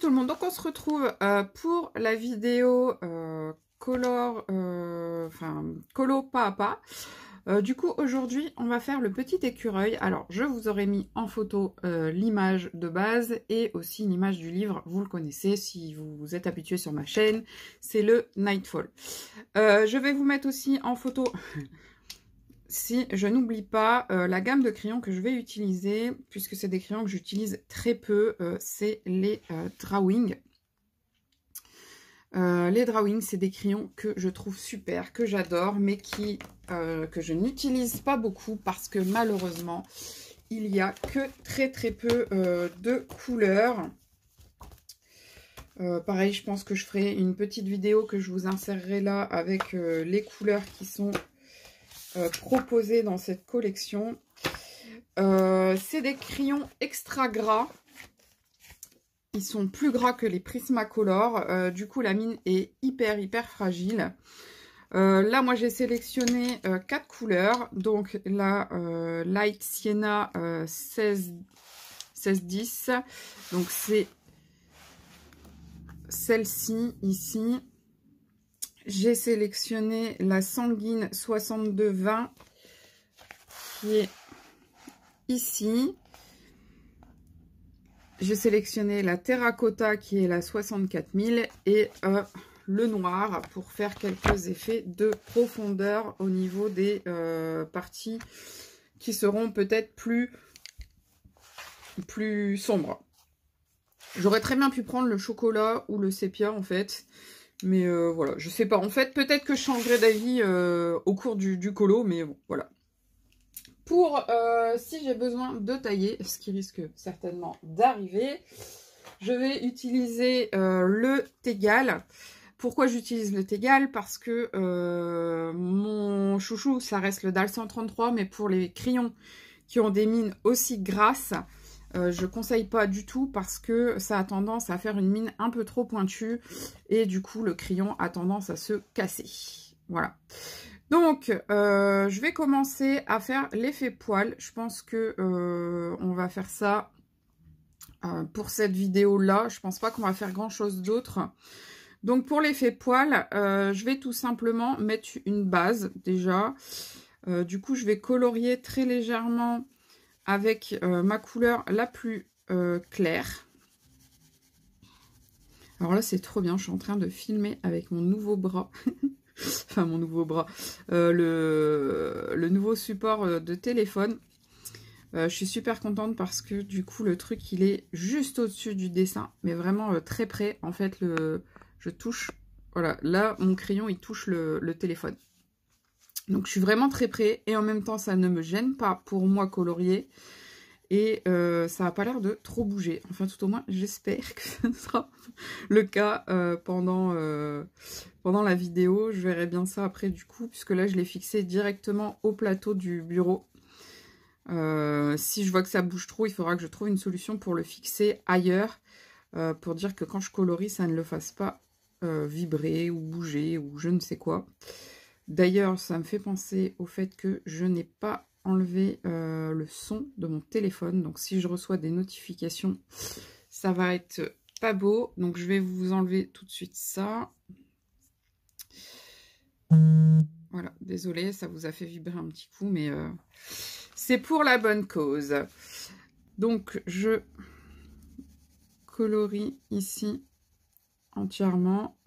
tout le monde, donc on se retrouve pour la vidéo colo pas à pas. Du coup aujourd'hui on va faire le petit écureuil. Alors je vous aurais mis en photo l'image de base et aussi une image du livre, vous le connaissez si vous êtes habitué sur ma chaîne, c'est le Nightfall. Je vais vous mettre aussi en photo si je n'oublie pas la gamme de crayons que je vais utiliser, puisque c'est des crayons que j'utilise très peu, c'est les Drawing. Les Drawing, c'est des crayons que je trouve super, que j'adore, mais que je n'utilise pas beaucoup parce que malheureusement, il n'y a que très peu de couleurs. Pareil, je pense que je ferai une petite vidéo que je vous insérerai là avec les couleurs qui sont proposés dans cette collection. C'est des crayons extra gras. Ils sont plus gras que les Prismacolor. Du coup, la mine est hyper fragile. Là, moi, j'ai sélectionné 4 couleurs. Donc, la Light Sienna 1610. Donc, c'est celle-ci, ici. J'ai sélectionné la sanguine 6220 qui est ici. J'ai sélectionné la terracotta qui est la 64000 et le noir pour faire quelques effets de profondeur au niveau des parties qui seront peut-être plus sombres. J'aurais très bien pu prendre le chocolat ou le sépia en fait. Mais voilà, je sais pas. En fait, peut-être que je changerai d'avis au cours du colo, mais bon, voilà. Pour, si j'ai besoin de tailler, ce qui risque certainement d'arriver, je vais utiliser le Tegal. Pourquoi j'utilise le Tegal? Parce que mon chouchou, ça reste le DAL 133, mais pour les crayons qui ont des mines aussi grasses, je conseille pas du tout parce que ça a tendance à faire une mine un peu trop pointue et du coup le crayon a tendance à se casser. Voilà. Donc je vais commencer à faire l'effet poil. Je pense que on va faire ça pour cette vidéo là. Je pense pas qu'on va faire grand chose d'autre. Donc pour l'effet poil, je vais tout simplement mettre une base déjà. Du coup je vais colorier très légèrement avec ma couleur la plus claire. Alors là, c'est trop bien. Je suis en train de filmer avec mon nouveau bras. Enfin, mon nouveau bras. Le nouveau support de téléphone. Je suis super contente parce que du coup, le truc, il est juste au-dessus du dessin. Mais vraiment très près. En fait, je touche... Voilà, là, mon crayon, il touche le téléphone. Donc, je suis vraiment très près. Et en même temps, ça ne me gêne pas pour moi colorier. Et ça n'a pas l'air de trop bouger. Enfin, tout au moins, j'espère que ce sera le cas pendant la vidéo. Je verrai bien ça après du coup, puisque là, je l'ai fixé directement au plateau du bureau. Si je vois que ça bouge trop, il faudra que je trouve une solution pour le fixer ailleurs. Pour dire que quand je colorie, ça ne le fasse pas vibrer ou bouger ou je ne sais quoi. D'ailleurs, ça me fait penser au fait que je n'ai pas enlever le son de mon téléphone. Donc si je reçois des notifications, ça va être pas beau. Donc je vais vous enlever tout de suite ça. Voilà, désolée, ça vous a fait vibrer un petit coup, mais c'est pour la bonne cause. Donc je colorie ici entièrement.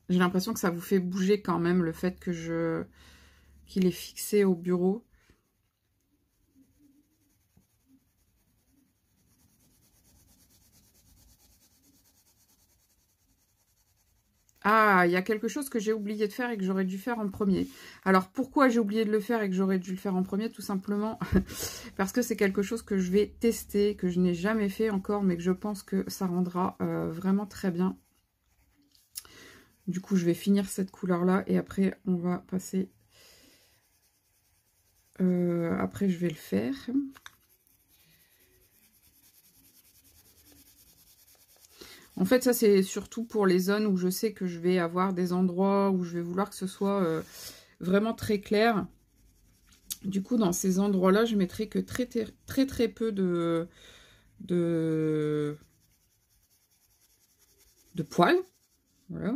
J'ai l'impression que ça vous fait bouger quand même le fait que qu'il est fixé au bureau. Ah, il y a quelque chose que j'ai oublié de faire et que j'aurais dû faire en premier. Alors, pourquoi j'ai oublié de le faire et que j'aurais dû le faire en premier? Tout simplement parce que c'est quelque chose que je vais tester, que je n'ai jamais fait encore, mais que je pense que ça rendra vraiment très bien. Du coup, je vais finir cette couleur-là et après, on va passer... après, je vais le faire. En fait, ça, c'est surtout pour les zones où je sais que je vais avoir des endroits où je vais vouloir que ce soit vraiment très clair. Du coup, dans ces endroits-là, je mettrai que très peu de poils. Voilà.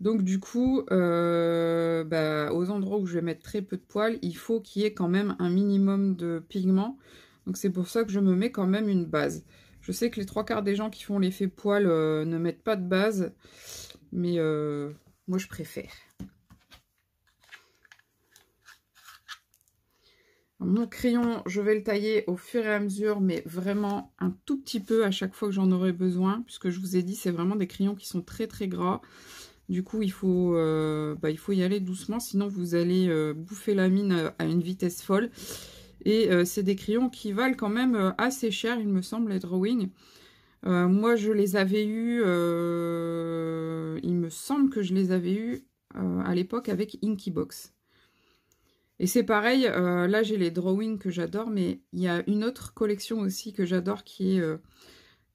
Donc du coup, bah, aux endroits où je vais mettre très peu de poils, il faut qu'il y ait quand même un minimum de pigment. Donc c'est pour ça que je me mets quand même une base. Je sais que les 3/4 des gens qui font l'effet poil ne mettent pas de base, mais moi je préfère. Mon crayon, je vais le tailler au fur et à mesure, mais vraiment un tout petit peu à chaque fois que j'en aurai besoin, puisque je vous ai dit, c'est vraiment des crayons qui sont très gras. Du coup, il faut y aller doucement, sinon vous allez bouffer la mine à une vitesse folle. Et c'est des crayons qui valent quand même assez cher, il me semble, les Drawing. Moi, je les avais eus, il me semble que je les avais eus à l'époque avec Inkybox. Et c'est pareil, là j'ai les Drawing que j'adore, mais il y a une autre collection aussi que j'adore qui est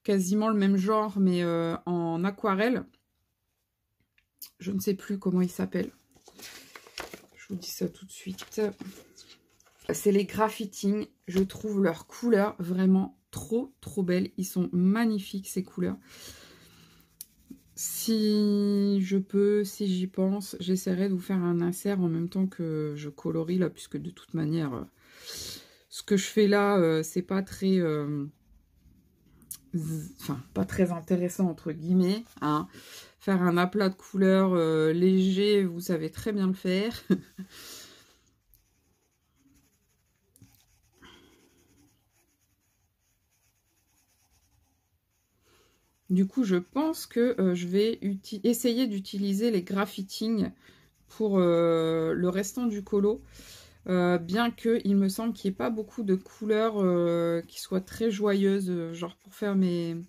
quasiment le même genre, mais en aquarelle. Je ne sais plus comment il s'appelle. Je vous dis ça tout de suite. C'est les Graphiting. Je trouve leurs couleurs vraiment trop belles. Ils sont magnifiques ces couleurs. Si je peux, si j'y pense, j'essaierai de vous faire un insert en même temps que je colorie là, puisque de toute manière, ce que je fais là, c'est pas très... enfin, pas très intéressant entre guillemets, hein. Faire un aplat de couleurs léger, vous savez très bien le faire. Du coup, je pense que je vais essayer d'utiliser les Graphiting pour le restant du colo. Bien qu'il me semble qu'il n'y ait pas beaucoup de couleurs qui soient très joyeuses, genre pour faire mes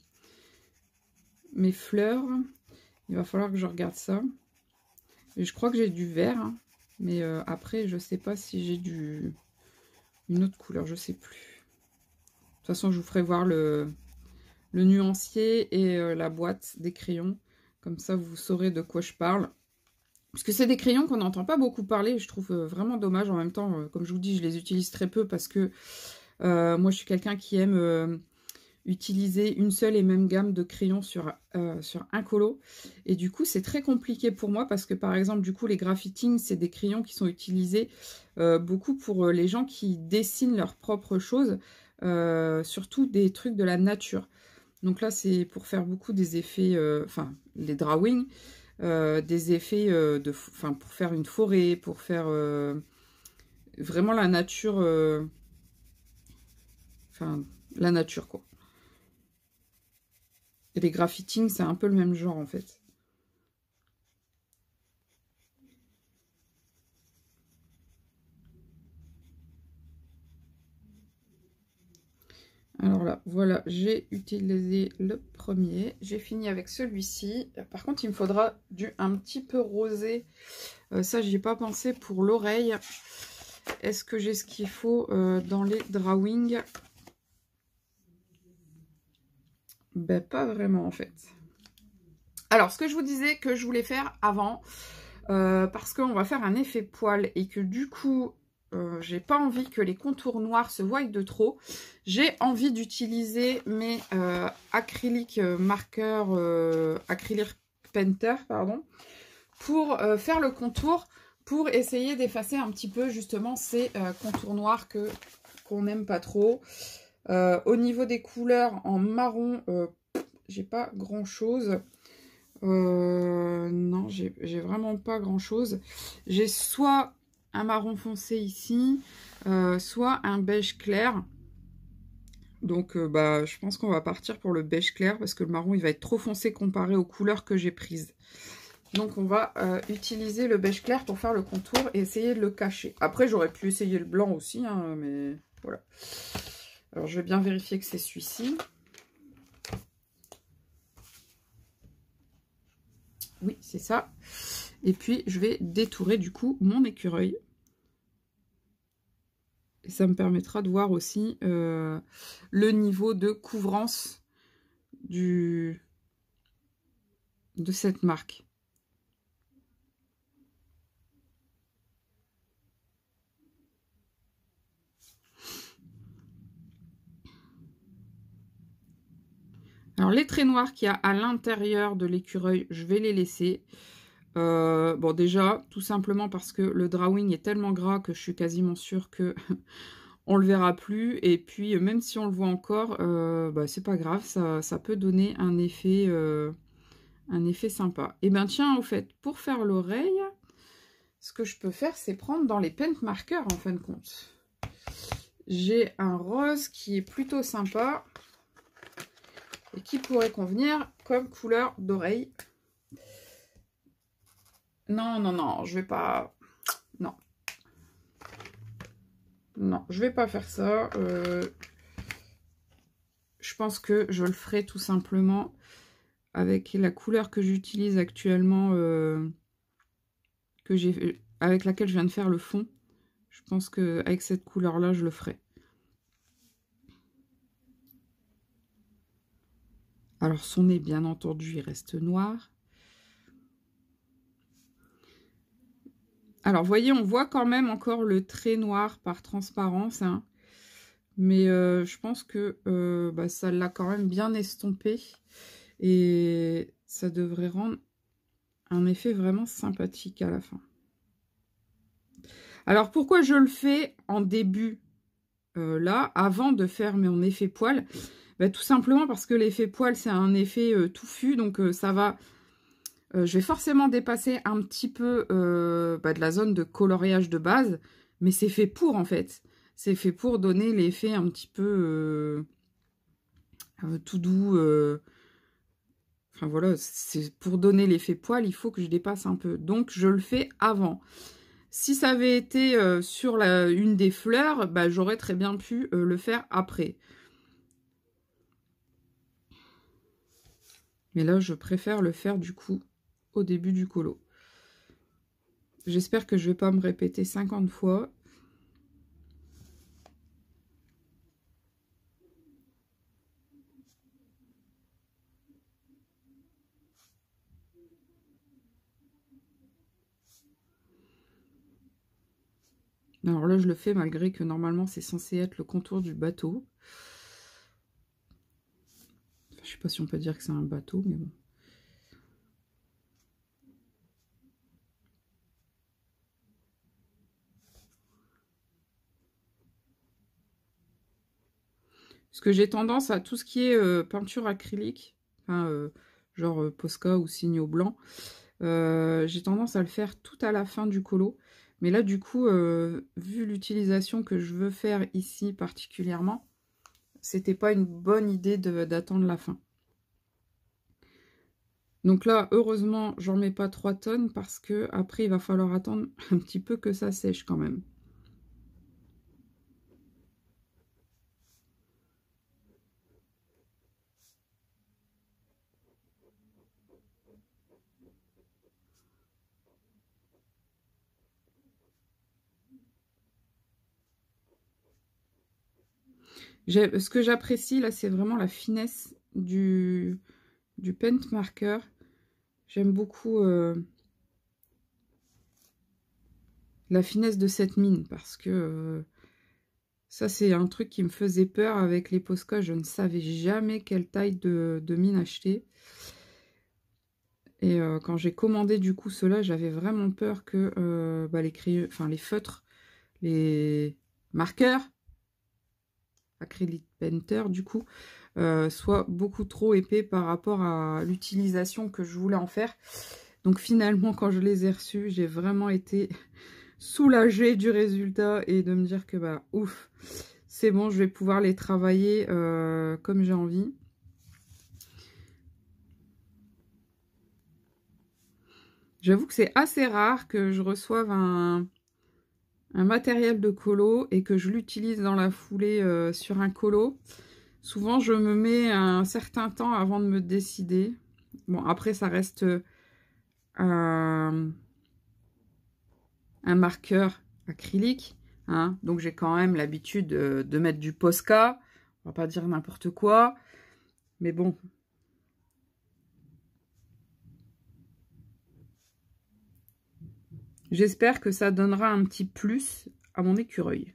fleurs. Il va falloir que je regarde ça. Et je crois que j'ai du vert, hein, mais après, je sais pas si j'ai une autre couleur, je sais plus. De toute façon, je vous ferai voir le nuancier et la boîte des crayons. Comme ça, vous saurez de quoi je parle. Parce que c'est des crayons qu'on n'entend pas beaucoup parler. Je trouve vraiment dommage. En même temps, comme je vous dis, je les utilise très peu parce que moi, je suis quelqu'un qui aime utiliser une seule et même gamme de crayons sur un colo. Et du coup, c'est très compliqué pour moi parce que, par exemple, du coup, les Graphiting, c'est des crayons qui sont utilisés beaucoup pour les gens qui dessinent leurs propres choses, surtout des trucs de la nature. Donc là, c'est pour faire beaucoup des effets, enfin, les drawings, des effets pour faire une forêt, pour faire vraiment la nature, la nature, quoi. Et les Graphiting, c'est un peu le même genre, en fait. Alors là, voilà, j'ai utilisé le premier. J'ai fini avec celui-ci. Par contre, il me faudra un petit peu rosé. Ça, j'y ai pas pensé pour l'oreille. Est-ce que j'ai ce qu'il faut dans les drawings? Ben, pas vraiment, en fait. Alors, ce que je vous disais que je voulais faire avant, parce qu'on va faire un effet poil et que du coup... j'ai pas envie que les contours noirs se voient de trop. J'ai envie d'utiliser mes acryliques marqueurs, acrylique painter, pardon, pour faire le contour, pour essayer d'effacer un petit peu justement ces contours noirs qu'on n'aime pas trop. Au niveau des couleurs en marron, j'ai pas grand chose. Non, j'ai vraiment pas grand chose. J'ai soit un marron foncé ici, soit un beige clair. Donc bah, je pense qu'on va partir pour le beige clair parce que le marron il va être trop foncé comparé aux couleurs que j'ai prises. Donc on va utiliser le beige clair pour faire le contour et essayer de le cacher. Après j'aurais pu essayer le blanc aussi, hein, mais voilà. Alors je vais bien vérifier que c'est celui-ci. Oui, c'est ça. Et puis, je vais détourer du coup mon écureuil. Et ça me permettra de voir aussi le niveau de couvrance de cette marque. Alors, les traits noirs qu'il y a à l'intérieur de l'écureuil, je vais les laisser. Bon, déjà, tout simplement parce que le drawing est tellement gras que je suis quasiment sûre que on le verra plus. Et puis, même si on le voit encore, bah, c'est pas grave, ça peut donner un effet sympa. Et ben tiens, au fait, pour faire l'oreille, ce que je peux faire, c'est prendre dans les paint markers, en fin de compte. J'ai un rose qui est plutôt sympa et qui pourrait convenir comme couleur d'oreille. Non, non, non, je vais pas... Non. Non, je vais pas faire ça. Je pense que je le ferai tout simplement avec la couleur que j'utilise actuellement, avec laquelle je viens de faire le fond. Je pense qu'avec cette couleur-là, je le ferai. Alors, son nez, bien entendu, il reste noir. Alors, vous voyez, on voit quand même encore le trait noir par transparence, hein. Mais je pense que bah, ça l'a quand même bien estompé. Et ça devrait rendre un effet vraiment sympathique à la fin. Alors, pourquoi je le fais en début, là, avant de faire mon effet poil? Bah, tout simplement parce que l'effet poil, c'est un effet touffu. Donc, ça va... je vais forcément dépasser un petit peu bah, de la zone de coloriage de base. Mais c'est fait pour, en fait. C'est fait pour donner l'effet un petit peu tout doux. Enfin voilà, c'est pour donner l'effet poil, il faut que je dépasse un peu. Donc je le fais avant. Si ça avait été sur une des fleurs, bah, j'aurais très bien pu le faire après. Mais là, je préfère le faire du coup au début du colo. J'espère que je ne vais pas me répéter 50 fois. Alors là, je le fais malgré que normalement, c'est censé être le contour du bateau. Enfin, je ne sais pas si on peut dire que c'est un bateau, mais bon. Parce que j'ai tendance à tout ce qui est peinture acrylique, enfin, genre Posca ou Signo blanc, j'ai tendance à le faire tout à la fin du colo. Mais là, du coup, vu l'utilisation que je veux faire ici particulièrement, c'était pas une bonne idée d'attendre la fin. Donc là, heureusement, j'en mets pas 3 tonnes parce que après il va falloir attendre un petit peu que ça sèche quand même. Ce que j'apprécie là, c'est vraiment la finesse du paint marker. J'aime beaucoup la finesse de cette mine parce que ça, c'est un truc qui me faisait peur avec les Posca. Je ne savais jamais quelle taille de mine acheter. Et quand j'ai commandé du coup cela, j'avais vraiment peur que bah, les feutres, les marqueurs, acrylic painter du coup, soient beaucoup trop épais par rapport à l'utilisation que je voulais en faire. Donc finalement, quand je les ai reçus, j'ai vraiment été soulagée du résultat et de me dire que bah ouf, c'est bon, je vais pouvoir les travailler comme j'ai envie. J'avoue que c'est assez rare que je reçoive un matériel de colo et que je l'utilise dans la foulée sur un colo. Souvent, je me mets un certain temps avant de me décider. Bon, après, ça reste un marqueur acrylique, hein, donc j'ai quand même l'habitude de mettre du Posca. On va pas dire n'importe quoi, mais bon. J'espère que ça donnera un petit plus à mon écureuil.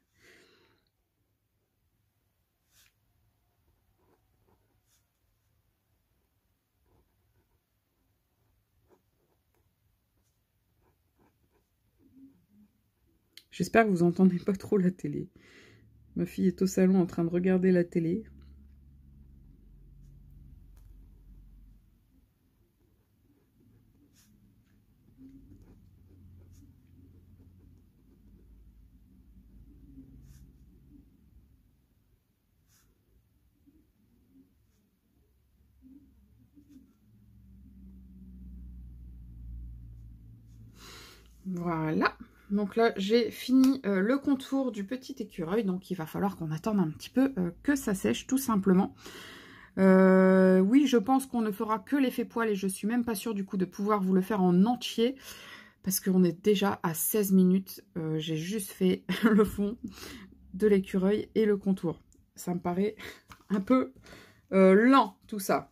J'espère que vous entendez pas trop la télé. Ma fille est au salon en train de regarder la télé. Voilà, donc là j'ai fini le contour du petit écureuil, donc il va falloir qu'on attende un petit peu que ça sèche tout simplement. Oui, je pense qu'on ne fera que l'effet poil et je suis même pas sûre du coup de pouvoir vous le faire en entier parce qu'on est déjà à 16 minutes. J'ai juste fait le fond de l'écureuil et le contour. Ça me paraît un peu lent tout ça.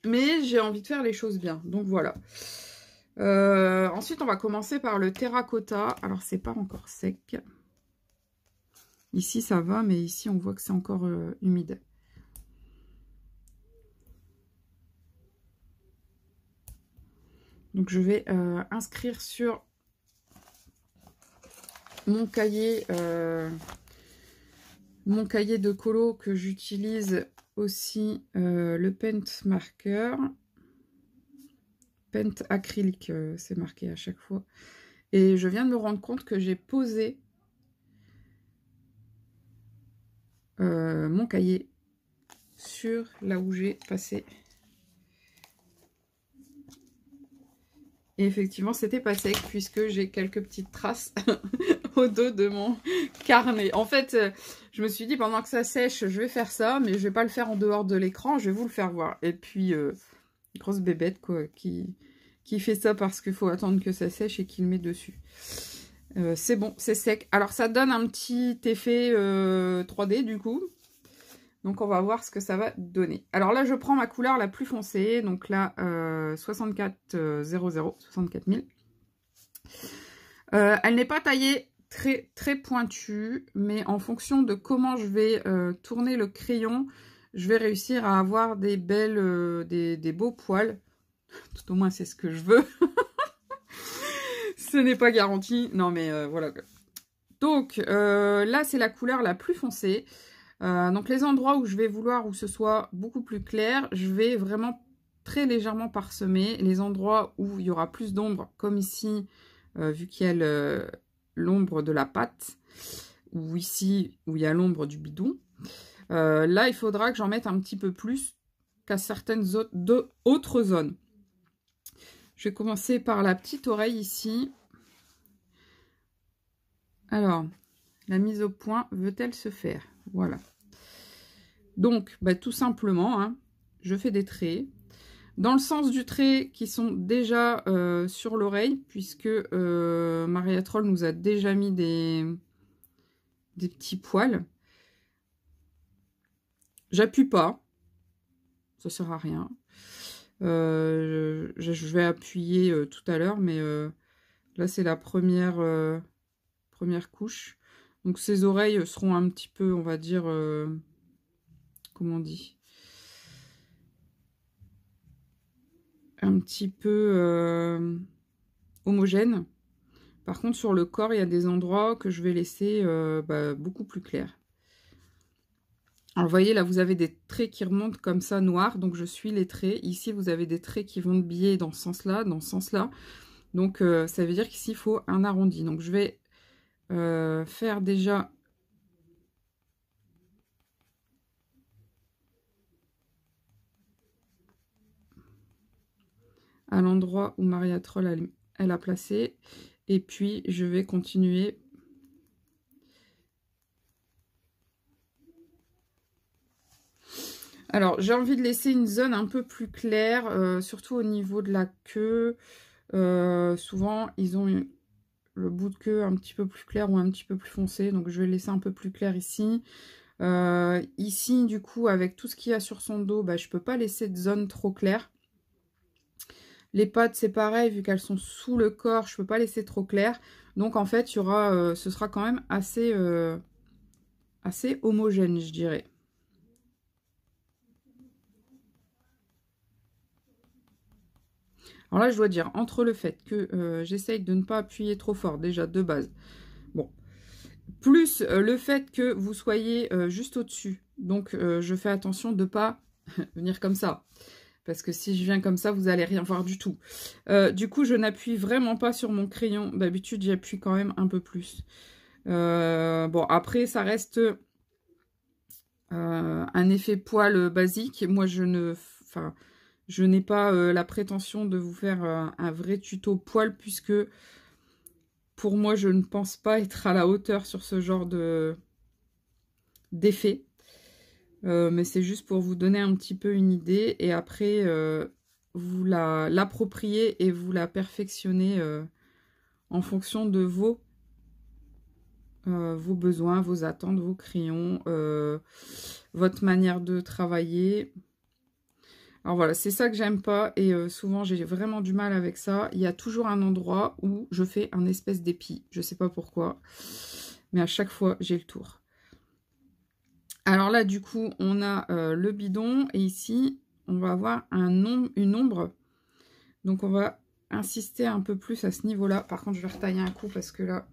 Mais j'ai envie de faire les choses bien, donc voilà. Ensuite, on va commencer par le terracotta. Alors, c'est pas encore sec. Ici, ça va, mais ici, on voit que c'est encore humide. Donc, je vais inscrire sur mon cahier de colo que j'utilise aussi le Paint Marker. Paint acrylique, c'est marqué à chaque fois. Et je viens de me rendre compte que j'ai posé mon cahier sur là où j'ai passé. Et effectivement, c'était pas sec puisque j'ai quelques petites traces au dos de mon carnet. En fait, je me suis dit pendant que ça sèche, je vais faire ça, mais je vais pas le faire en dehors de l'écran, je vais vous le faire voir. Et puis, grosse bébête quoi, qui fait ça parce qu'il faut attendre que ça sèche et qu'il met dessus. C'est bon, c'est sec. Alors, ça donne un petit effet 3D du coup. Donc, on va voir ce que ça va donner. Alors là, je prends ma couleur la plus foncée. Donc là, 6400, 64 000. Elle n'est pas taillée très pointue. Mais en fonction de comment je vais tourner le crayon, je vais réussir à avoir des belles, des beaux poils. Tout au moins, c'est ce que je veux. Ce n'est pas garanti. Non, mais voilà. Donc, là, c'est la couleur la plus foncée. Donc les endroits où je vais vouloir où ce soit beaucoup plus clair, je vais vraiment très légèrement parsemer. Les endroits où il y aura plus d'ombre, comme ici, vu qu'il y a l'ombre de la pâte, ou ici où il y a l'ombre du bidon, là il faudra que j'en mette un petit peu plus qu'à certaines autres zones. Je vais commencer par la petite oreille ici. Alors, la mise au point veut-elle se faire? Voilà. Donc, bah, tout simplement, hein, je fais des traits. Dans le sens du trait qui sont déjà sur l'oreille, puisque Maria Troll nous a déjà mis des petits poils. J'appuie pas, ça sert à rien. Je vais appuyer tout à l'heure, mais là c'est la première couche. Donc ces oreilles seront un petit peu, on va dire, comment on dit, un petit peu homogène. Par contre, sur le corps, il y a des endroits que je vais laisser beaucoup plus clairs. Alors, vous voyez, là, vous avez des traits qui remontent comme ça, noirs. Donc, je suis les traits. Ici, vous avez des traits qui vont de biais dans ce sens-là, dans ce sens-là. Donc, ça veut dire qu'ici, il faut un arrondi. Donc, je vais faire déjà... à l'endroit où Maria Troll, elle a placé. Et puis, je vais continuer. Alors, j'ai envie de laisser une zone un peu plus claire, surtout au niveau de la queue. Souvent, ils ont le bout de queue un petit peu plus clair ou un petit peu plus foncé. Donc, je vais laisser un peu plus clair ici. Ici, du coup, avec tout ce qu'il y a sur son dos, je ne peux pas laisser de zone trop claire. Les pattes, c'est pareil, vu qu'elles sont sous le corps, je ne peux pas laisser trop clair. Donc, en fait, il y aura, ce sera quand même assez homogène, je dirais. Alors là, je dois dire, entre le fait que j'essaye de ne pas appuyer trop fort, déjà de base, bon, plus le fait que vous soyez juste au-dessus, donc je fais attention de ne pas venir comme ça, parce que si je viens comme ça, vous n'allez rien voir du tout. Du coup, je n'appuie vraiment pas sur mon crayon, d'habitude j'appuie quand même un peu plus. Bon, après, ça reste un effet poil basique. Moi, je n'ai pas la prétention de vous faire un vrai tuto poil, puisque pour moi, je ne pense pas être à la hauteur sur ce genre d'effet. Mais c'est juste pour vous donner un petit peu une idée, et après, vous l'appropriez et vous la perfectionnez en fonction de vos besoins, vos attentes, vos crayons, votre manière de travailler. Alors voilà, c'est ça que j'aime pas, et souvent j'ai vraiment du mal avec ça. Il y a toujours un endroit où je fais un espèce d'épi, je sais pas pourquoi, mais à chaque fois j'ai le tour. Alors là, du coup, on a le bidon, et ici on va avoir une ombre, donc on va insister un peu plus à ce niveau-là. Par contre, je vais retailler un coup parce que là,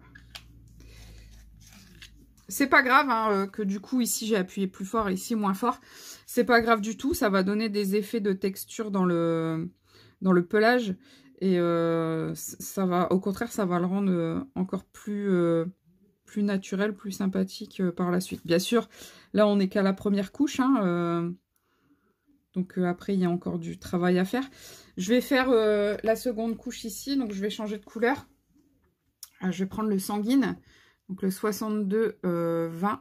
c'est pas grave hein, que du coup ici j'ai appuyé plus fort et ici moins fort. C'est pas grave du tout, ça va donner des effets de texture dans le pelage. Et ça va, au contraire, ça va le rendre encore plus naturel, plus sympathique par la suite. Bien sûr, là on n'est qu'à la première couche. Hein, donc après il y a encore du travail à faire. Je vais faire la seconde couche ici, donc je vais changer de couleur. Je vais prendre le sanguine. Donc le 62-20.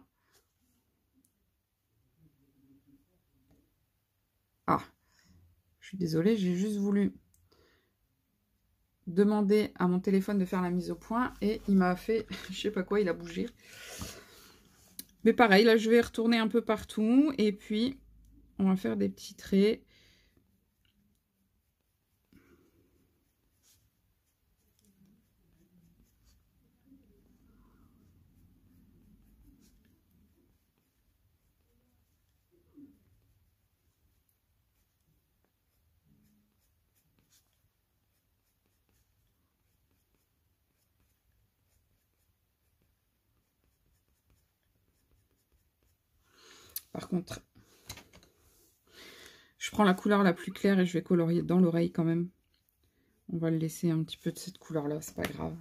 Ah, je suis désolée, j'ai juste voulu demander à mon téléphone de faire la mise au point et il m'a fait, je sais pas quoi, il a bougé. Mais pareil, là je vais retourner un peu partout et puis on va faire des petits traits. Par contre, je prends la couleur la plus claire et je vais colorier dans l'oreille quand même. On va le laisser un petit peu de cette couleur-là, c'est pas grave.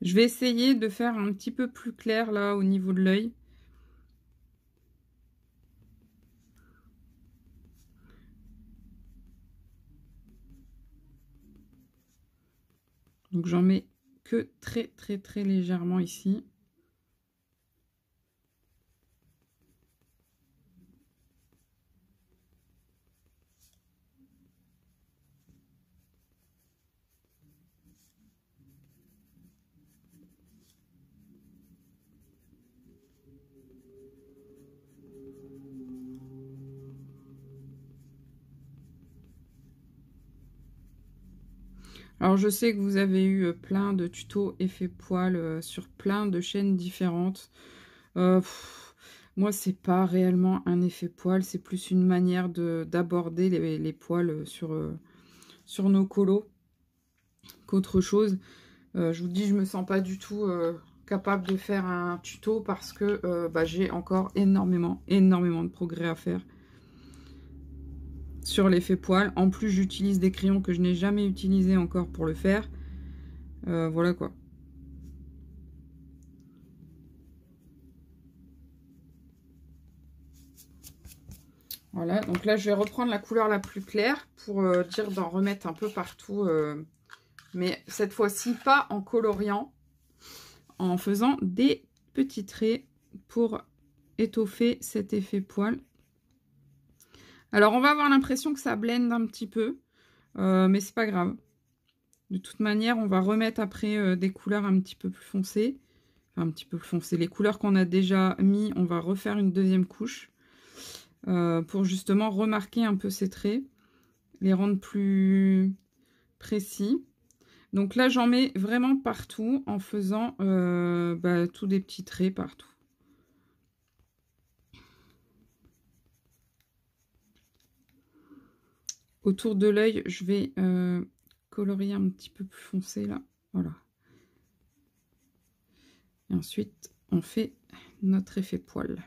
Je vais essayer de faire un petit peu plus clair là au niveau de l'œil. Donc j'en mets que très légèrement ici. Alors je sais que vous avez eu plein de tutos effet poil sur plein de chaînes différentes. Moi c'est pas réellement un effet poil, c'est plus une manière d'aborder les poils sur nos colos qu'autre chose. Je vous dis, je me sens pas du tout capable de faire un tuto parce que j'ai encore énormément de progrès à faire sur l'effet poil. En plus, j'utilise des crayons que je n'ai jamais utilisés encore pour le faire. Voilà quoi. Voilà, donc là, je vais reprendre la couleur la plus claire pour dire d'en remettre un peu partout. Mais cette fois-ci, pas en coloriant, en faisant des petits traits pour étoffer cet effet poil. Alors, on va avoir l'impression que ça blende un petit peu, mais c'est pas grave. De toute manière, on va remettre après des couleurs un petit peu plus foncées Enfin, un petit peu plus foncé. Les couleurs qu'on a déjà mis, on va refaire une deuxième couche pour justement remarquer un peu ces traits, les rendre plus précis. Donc là, j'en mets vraiment partout en faisant tous des petits traits partout. Autour de l'œil, je vais colorier un petit peu plus foncé là. Voilà. Et ensuite, on fait notre effet poil.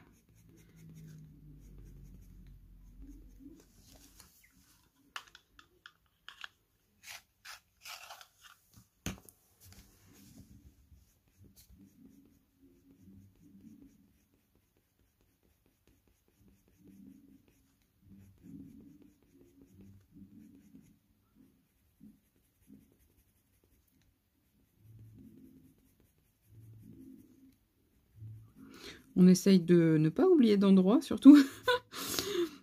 On essaye de ne pas oublier d'endroit, surtout.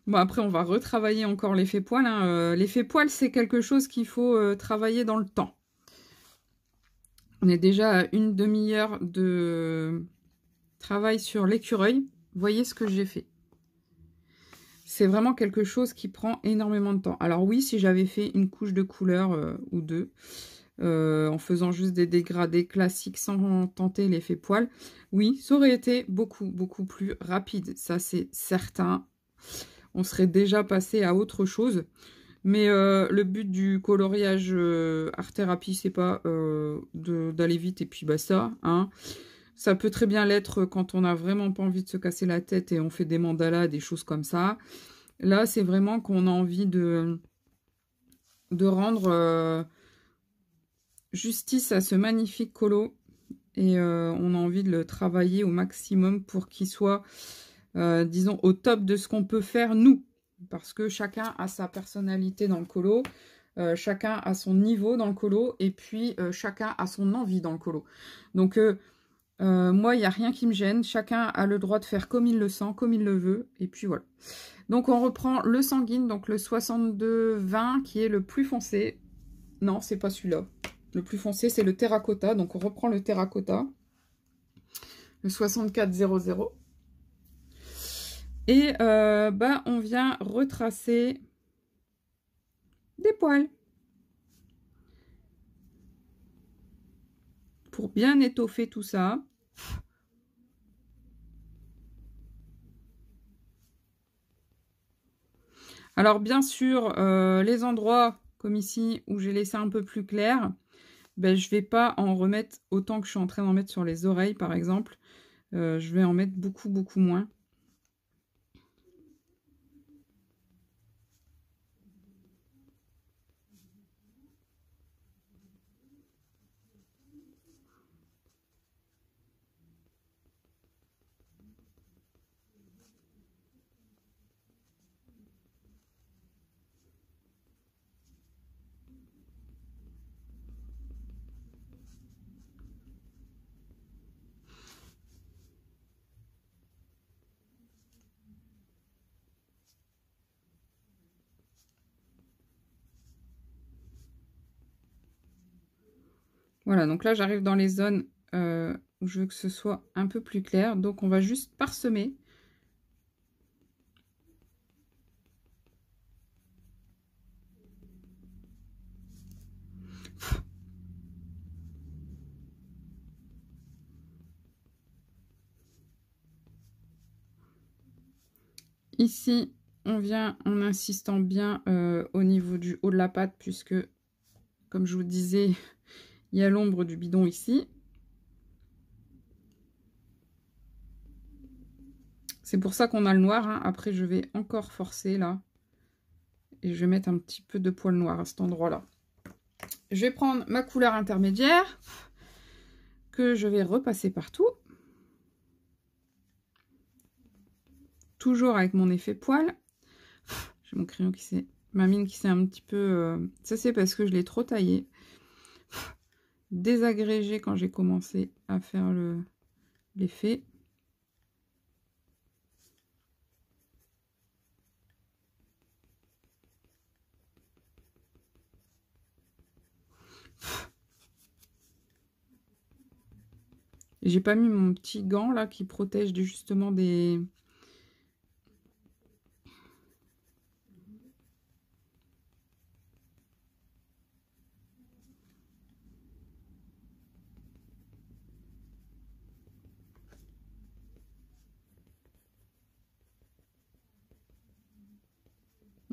Bon, après, on va retravailler encore l'effet poil. Hein. L'effet poil, c'est quelque chose qu'il faut travailler dans le temps. On est déjà à une demi-heure de travail sur l'écureuil. Voyez ce que j'ai fait. C'est vraiment quelque chose qui prend énormément de temps. Alors oui, si j'avais fait une couche de couleur ou deux, en faisant juste des dégradés classiques sans tenter l'effet poil, oui, ça aurait été beaucoup plus rapide. Ça, c'est certain. On serait déjà passé à autre chose. Mais le but du coloriage art-thérapie, c'est pas d'aller vite et puis basta. Hein. Ça peut très bien l'être quand on n'a vraiment pas envie de se casser la tête et on fait des mandalas, des choses comme ça. Là, c'est vraiment qu'on a envie de rendre justice à ce magnifique colo. Et on a envie de le travailler au maximum pour qu'il soit, disons, au top de ce qu'on peut faire nous. Parce que chacun a sa personnalité dans le colo, chacun a son niveau dans le colo, et puis chacun a son envie dans le colo. Donc moi, il n'y a rien qui me gêne, chacun a le droit de faire comme il le sent, comme il le veut, et puis voilà. Donc on reprend le sanguine, donc le 62-20 qui est le plus foncé. Non, c'est pas celui-là. Le plus foncé, c'est le terracotta, donc on reprend le terracotta. Le 64-00. Et on vient retracer des poils. Pour bien étoffer tout ça. Alors bien sûr, les endroits comme ici où j'ai laissé un peu plus clair, ben, je ne vais pas en remettre autant que je suis en train d'en mettre sur les oreilles par exemple. Je vais en mettre beaucoup moins. Voilà, donc là j'arrive dans les zones où je veux que ce soit un peu plus clair. Donc on va juste parsemer. Ici, on vient en insistant bien au niveau du haut de la patte, puisque, comme je vous disais, il y a l'ombre du bidon ici. C'est pour ça qu'on a le noir. Hein. Après, je vais encore forcer là. Et je vais mettre un petit peu de poil noir à cet endroit-là. Je vais prendre ma couleur intermédiaire, que je vais repasser partout. Toujours avec mon effet poil. J'ai mon crayon qui s'est... Ma mine qui s'est un petit peu... Ça, c'est parce que je l'ai trop taillé. Désagrégé quand j'ai commencé à faire l'effet. Et j'ai pas mis mon petit gant là qui protège justement des...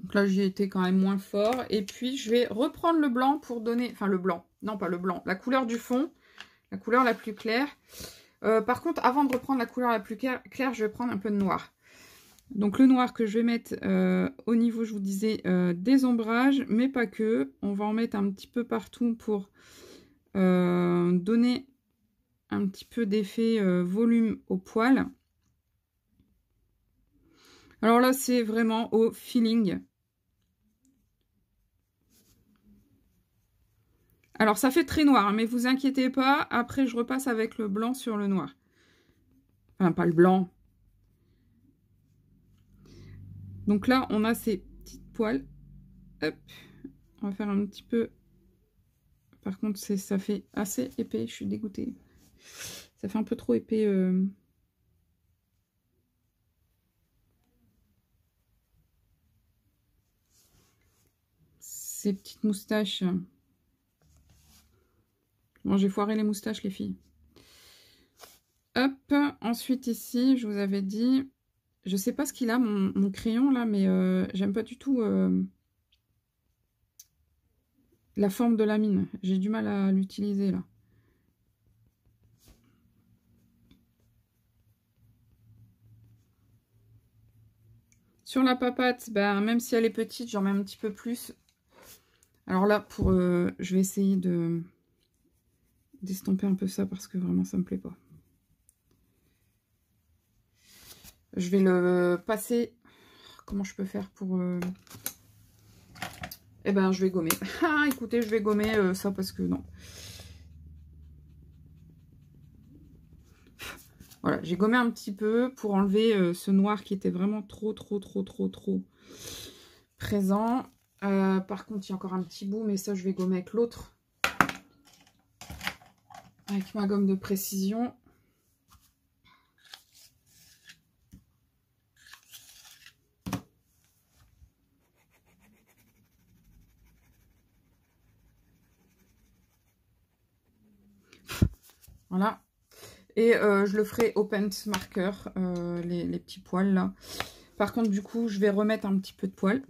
Donc là, j'y étais quand même moins fort. Et puis, je vais reprendre le blanc pour donner... Enfin, le blanc. Non, pas le blanc. La couleur du fond. La couleur la plus claire. Par contre, avant de reprendre la couleur la plus claire, je vais prendre un peu de noir. Donc, le noir que je vais mettre au niveau, je vous disais, des ombrages. Mais pas que. On va en mettre un petit peu partout pour donner un petit peu d'effet volume au poil. Alors là, c'est vraiment au feeling. Alors, ça fait très noir, hein, mais vous inquiétez pas. Après, je repasse avec le blanc sur le noir. Enfin, pas le blanc. Donc là, on a ces petites poils. Hop. On va faire un petit peu... Par contre, ça fait assez épais. Je suis dégoûtée. Ça fait un peu trop épais. Ces petites moustaches... Bon, j'ai foiré les moustaches, les filles. Hop, ensuite ici, je vous avais dit, je sais pas ce qu'il a, mon crayon là, mais j'aime pas du tout la forme de la mine. J'ai du mal à l'utiliser là. Sur la papate, ben, même si elle est petite, j'en mets un petit peu plus. Alors là, je vais essayer d'estomper un peu ça parce que vraiment ça me plaît pas. Je vais le passer. Comment je peux faire pour... Eh ben, je vais gommer. Ah, écoutez, je vais gommer ça parce que non. Voilà, j'ai gommé un petit peu pour enlever ce noir qui était vraiment trop présent. Par contre, il y a encore un petit bout, mais ça, je vais gommer avec l'autre. Avec ma gomme de précision. Voilà. Et je le ferai au paint marker, les petits poils là. Par contre, du coup, je vais remettre un petit peu de poils.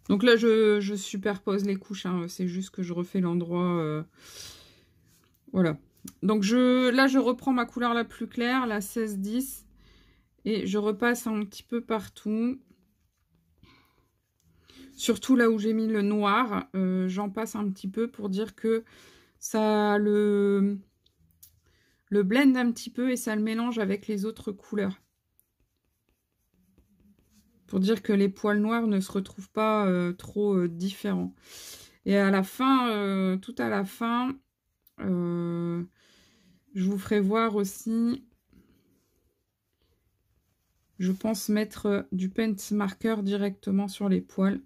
Donc là, je superpose les couches, hein. C'est juste que je refais l'endroit. Voilà. Donc là, je reprends ma couleur la plus claire, la 16-10. Et je repasse un petit peu partout. Surtout là où j'ai mis le noir, j'en passe un petit peu pour dire que ça le blende un petit peu et ça le mélange avec les autres couleurs. Pour dire que les poils noirs ne se retrouvent pas trop différents. Et à la fin, tout à la fin, je vous ferai voir aussi, je pense mettre du paint marker directement sur les poils.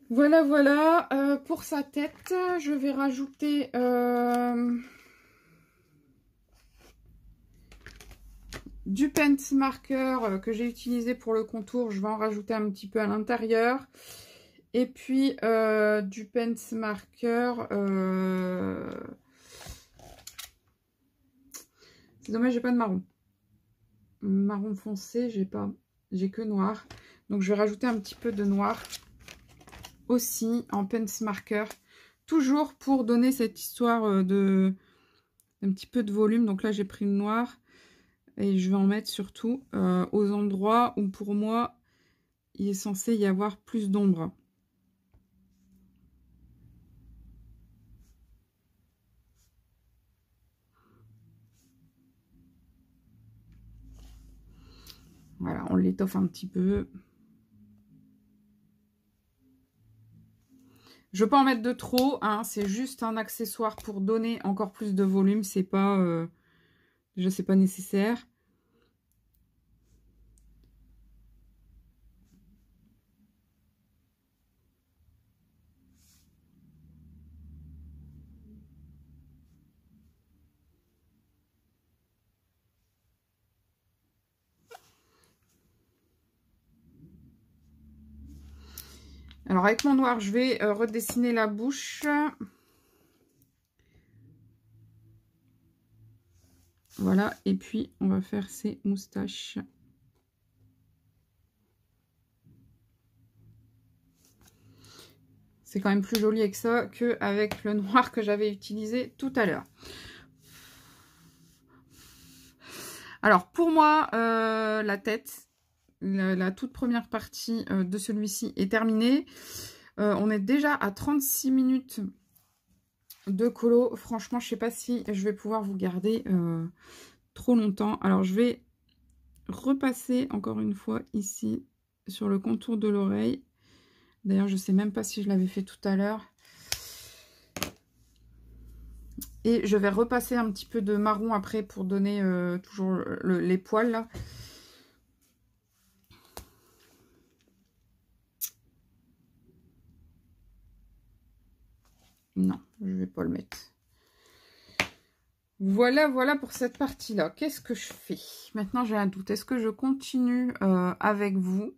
Voilà, voilà. Pour sa tête, je vais rajouter du paint marker que j'ai utilisé pour le contour. Je vais en rajouter un petit peu à l'intérieur. Et puis du paint marker. C'est dommage, j'ai pas de marron. Marron foncé, j'ai pas. J'ai que noir. Donc je vais rajouter un petit peu de noir aussi en paint marker. Toujours pour donner cette histoire un petit peu de volume. Donc là j'ai pris le noir. Et je vais en mettre surtout aux endroits où pour moi il est censé y avoir plus d'ombre. Voilà, on l'étoffe un petit peu. Je veux pas en mettre de trop, hein, c'est juste un accessoire pour donner encore plus de volume, c'est pas... déjà, c'est pas nécessaire. Alors, avec mon noir, je vais redessiner la bouche. Voilà, et puis on va faire ses moustaches. C'est quand même plus joli avec ça qu'avec le noir que j'avais utilisé tout à l'heure. Alors, pour moi, la tête, la toute première partie de celui-ci est terminée. On est déjà à 36 minutes de colo. Franchement, je ne sais pas si je vais pouvoir vous garder trop longtemps. Alors, je vais repasser encore une fois ici sur le contour de l'oreille. D'ailleurs, je ne sais même pas si je l'avais fait tout à l'heure. Et je vais repasser un petit peu de marron après pour donner toujours les poils là. Non, je ne vais pas le mettre. Voilà, voilà pour cette partie-là. Qu'est-ce que je fais? Maintenant, j'ai un doute. Est-ce que je continue avec vous?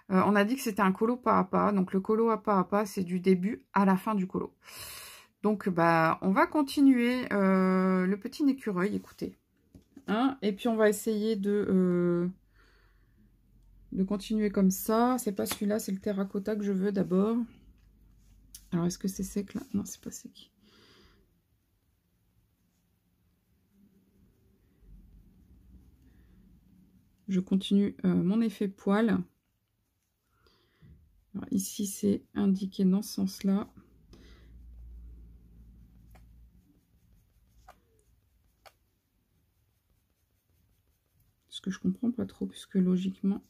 On a dit que c'était un colo pas à pas. Donc, le colo à pas, c'est du début à la fin du colo. Donc, bah, on va continuer le petit écureuil, écoutez. Hein, et puis, on va essayer de continuer comme ça. C'est pas celui-là, c'est le terracotta que je veux d'abord. Alors, est-ce que c'est sec là? Non, c'est pas sec. Je continue mon effet poil. Alors, ici, c'est indiqué dans ce sens-là. Ce que je comprends pas trop, puisque logiquement...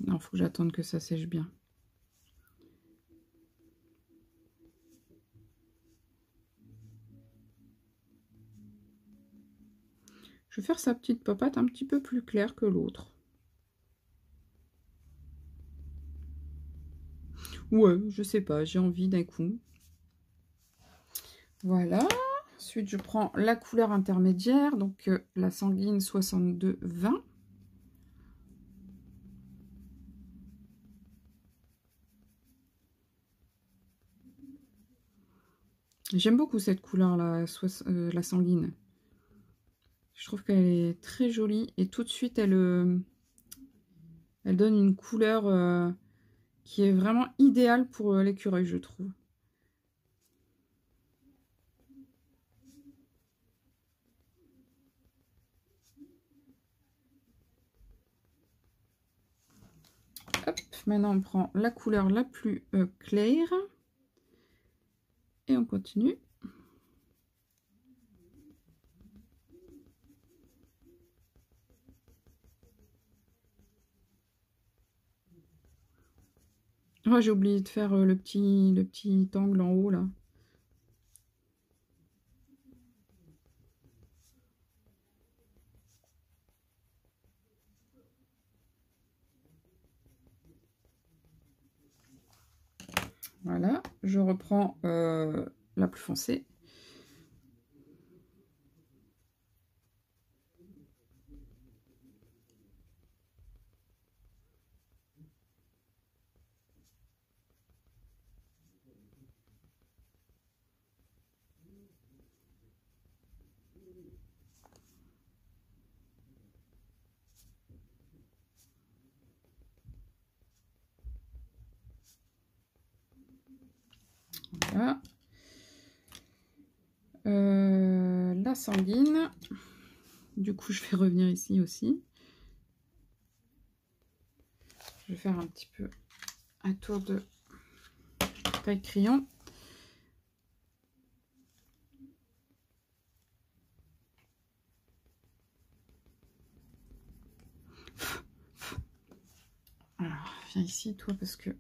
Non, il faut que j'attende que ça sèche bien. Je vais faire sa petite papate un petit peu plus claire que l'autre. Ouais, je sais pas, j'ai envie d'un coup. Voilà. Ensuite, je prends la couleur intermédiaire, donc la sanguine 62-20. J'aime beaucoup cette couleur-là, la sanguine. Je trouve qu'elle est très jolie et tout de suite, elle donne une couleur qui est vraiment idéale pour l'écureuil, je trouve. Hop, maintenant on prend la couleur la plus claire et on continue. Oh, j'ai oublié de faire le petit angle en haut là. Voilà, je reprends la plus foncée. Voilà. La sanguine. Du coup, je vais revenir ici aussi. Je vais faire un petit peu un tour de taille crayon. Alors, viens ici, toi, parce que...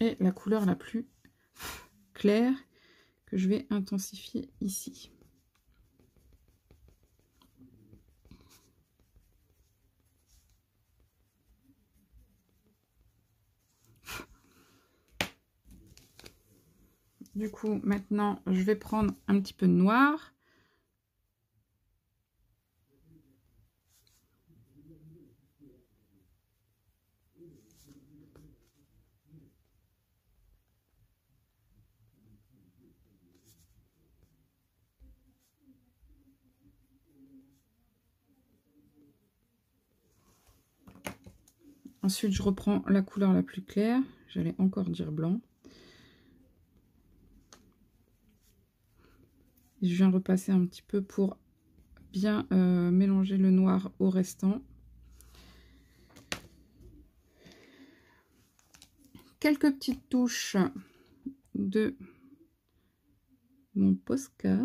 Et la couleur la plus claire que je vais intensifier ici. Du coup, maintenant, je vais prendre un petit peu de noir. Ensuite, je reprends la couleur la plus claire. J'allais encore dire blanc. Et je viens repasser un petit peu pour bien mélanger le noir au restant. Quelques petites touches de mon Posca.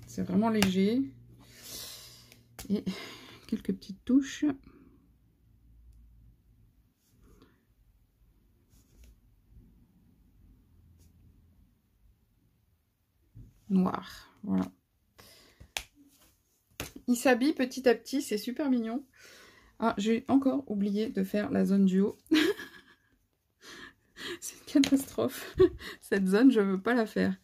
C'est vraiment léger. Et quelques petites touches. Noir. Voilà. Il s'habille petit à petit. C'est super mignon. Ah, j'ai encore oublié de faire la zone du haut. C'est une catastrophe. Cette zone, je ne veux pas la faire.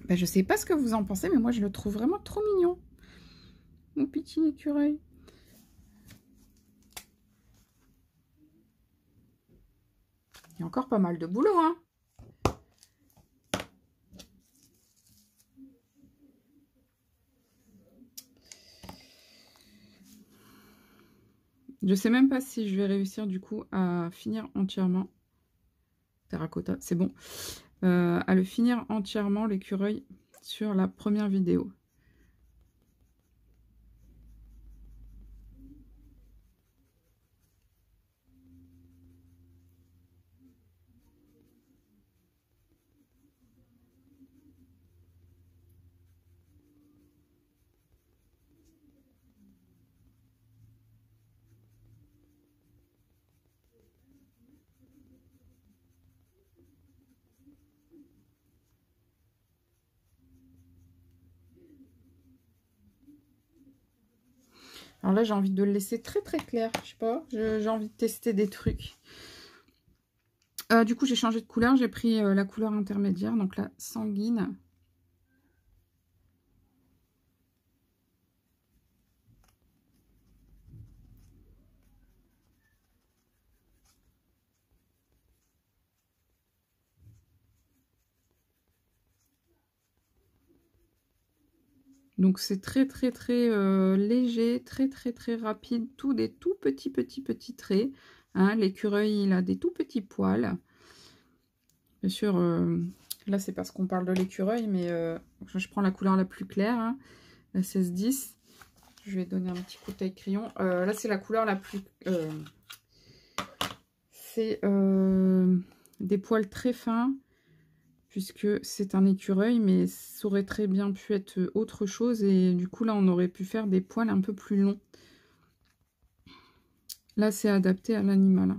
Ben, je sais pas ce que vous en pensez, mais moi je le trouve vraiment trop mignon. Mon petit écureuil. Il y a encore pas mal de boulot, hein. Je sais même pas si je vais réussir du coup à finir entièrement. Terracotta, c'est bon. À le finir entièrement, l'écureuil, sur la première vidéo. Alors là, j'ai envie de le laisser très très clair. Je sais pas, j'ai envie de tester des trucs. Du coup, j'ai changé de couleur. J'ai pris la couleur intermédiaire, donc la sanguine. Donc c'est très très très léger, très très très rapide, tout des tout petits traits. Hein. L'écureuil, il a des tout petits poils. Bien sûr, là c'est parce qu'on parle de l'écureuil, mais je prends la couleur la plus claire, hein, la 16-10. Je vais donner un petit coup de taille crayon. Là c'est la couleur la plus... c'est des poils très fins. Puisque c'est un écureuil, mais ça aurait très bien pu être autre chose. Et du coup, là, on aurait pu faire des poils un peu plus longs. Là, c'est adapté à l'animal.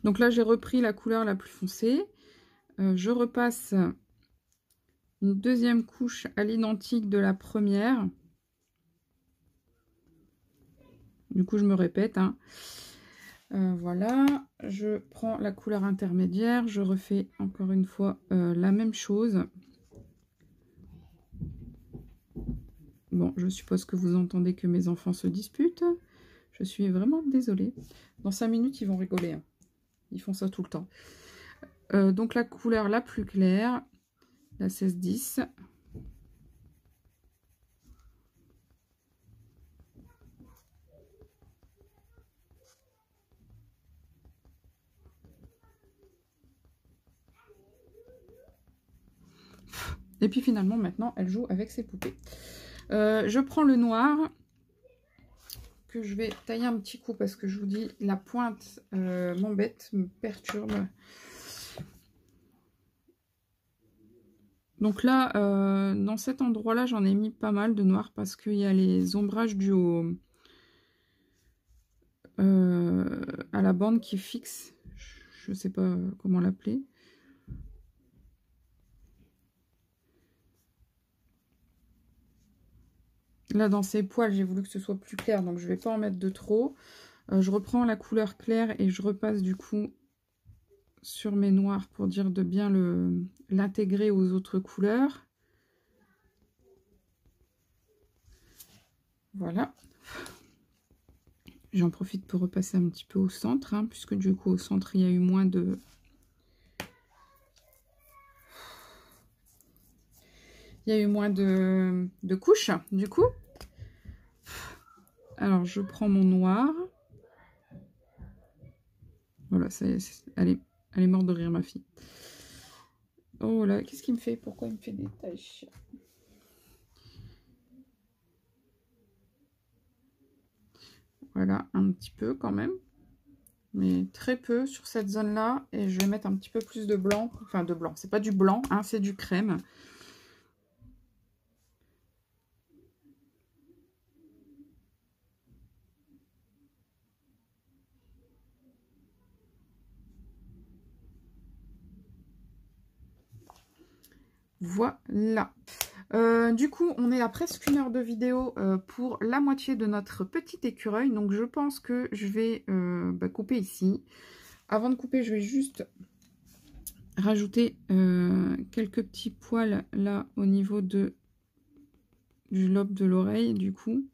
Donc là, j'ai repris la couleur la plus foncée. Je repasse une deuxième couche à l'identique de la première. Du coup, je me répète, hein. Voilà, je prends la couleur intermédiaire, je refais encore une fois la même chose. Bon, je suppose que vous entendez que mes enfants se disputent. Je suis vraiment désolée. Dans 5 minutes, ils vont rigoler, hein. Ils font ça tout le temps. Donc la couleur la plus claire, la 1610. Et puis finalement, maintenant, elle joue avec ses poupées. Je prends le noir, que je vais tailler un petit coup, parce que je vous dis, la pointe m'embête, me perturbe. Donc là, dans cet endroit-là, j'en ai mis pas mal de noir, parce qu'il y a les ombrages dus à la bande qui fixe. Je ne sais pas comment l'appeler. Là, dans ces poils, j'ai voulu que ce soit plus clair, donc je ne vais pas en mettre de trop. Je reprends la couleur claire et je repasse du coup sur mes noirs pour dire de bien l'intégrer aux autres couleurs. Voilà. J'en profite pour repasser un petit peu au centre, hein, puisque du coup au centre il y a eu moins de... de couches, du coup. Alors, je prends mon noir. Voilà, elle est morte de rire, ma fille. Oh là, qu'est-ce qu'il me fait? Pourquoi il me fait des taches? Voilà, un petit peu quand même. Mais très peu sur cette zone-là. Et je vais mettre un petit peu plus de blanc. Enfin, de blanc. C'est pas du blanc, hein, c'est du crème. Voilà. Du coup, on est à presque 1 heure de vidéo pour la moitié de notre petit écureuil. Donc, je pense que je vais couper ici. Avant de couper, je vais juste rajouter quelques petits poils là au niveau du lobe de l'oreille, du coup.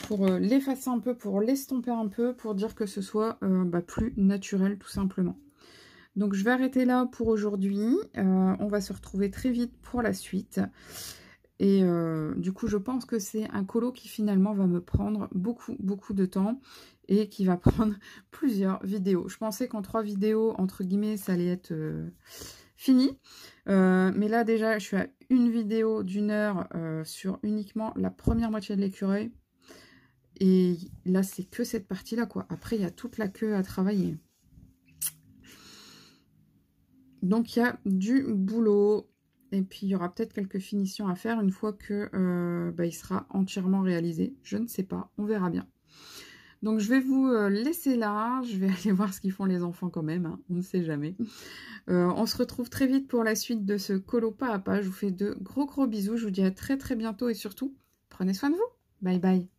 Pour l'effacer un peu, pour l'estomper un peu, pour dire que ce soit plus naturel, tout simplement. Donc je vais arrêter là pour aujourd'hui. On va se retrouver très vite pour la suite. Et du coup, je pense que c'est un colo qui finalement va me prendre beaucoup de temps et qui va prendre plusieurs vidéos. Je pensais qu'en 3 vidéos, entre guillemets, ça allait être fini. Mais là déjà, je suis à une vidéo d'1 heure sur uniquement la première moitié de l'écureuil. Et là, c'est que cette partie-là, quoi. Après, il y a toute la queue à travailler. Donc, il y a du boulot. Et puis, il y aura peut-être quelques finitions à faire une fois que il sera entièrement réalisé. Je ne sais pas. On verra bien. Donc, je vais vous laisser là. Je vais aller voir ce qu'ils font les enfants quand même. Hein. On ne sait jamais. On se retrouve très vite pour la suite de ce colo pas à pas. Je vous fais de gros bisous. Je vous dis à très bientôt. Et surtout, prenez soin de vous. Bye bye.